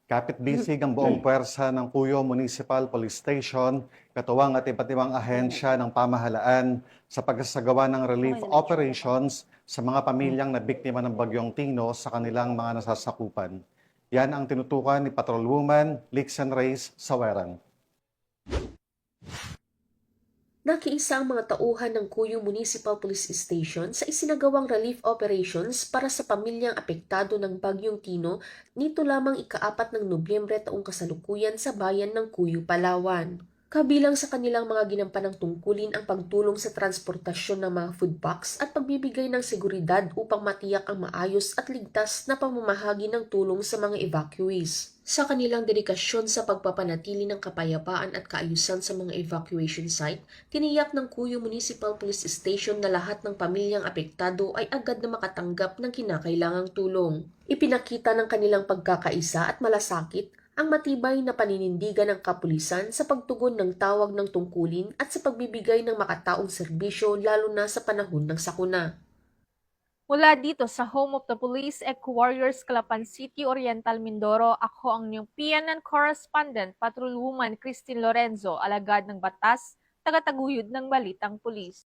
Kapit-bisig ang buong puwersa ng Puyo Municipal Police Station, katuwang at iba't ibang ahensya ng pamahalaan sa pagsasagawa ng relief operations sa mga pamilyang na biktima ng Bagyong Tino sa kanilang mga nasasakupan. Yan ang tinutukan ni Patrolwoman Lixen Reyes Saweran. Nakiisa ang mga tauhan ng Cuyo Municipal Police Station sa isinagawang relief operations para sa pamilyang apektado ng Bagyong Tino nito lamang ika-4 ng Nobyembre taong kasalukuyan sa bayan ng Cuyo, Palawan. Kabilang sa kanilang mga ginampanang tungkulin ang pagtulong sa transportasyon ng mga food packs at pagbibigay ng seguridad upang matiyak ang maayos at ligtas na pamamahagi ng tulong sa mga evacuees. Sa kanilang dedikasyon sa pagpapanatili ng kapayapaan at kaayusan sa mga evacuation site, tiniyak ng Cuyo Municipal Police Station na lahat ng pamilyang apektado ay agad na makatanggap ng kinakailangang tulong. Ipinakita ng kanilang pagkakaisa at malasakit ang matibay na paninindigan ng kapulisan sa pagtugon ng tawag ng tungkulin at sa pagbibigay ng makataong serbisyo lalo na sa panahon ng sakuna. Mula dito sa Home of the Police Eco-Warriors, Calapan City, Oriental, Mindoro, ako ang inyong PNN correspondent, Patrolwoman Christine Lorenzo, alagad ng batas, tagataguyod ng Balitang Pulis.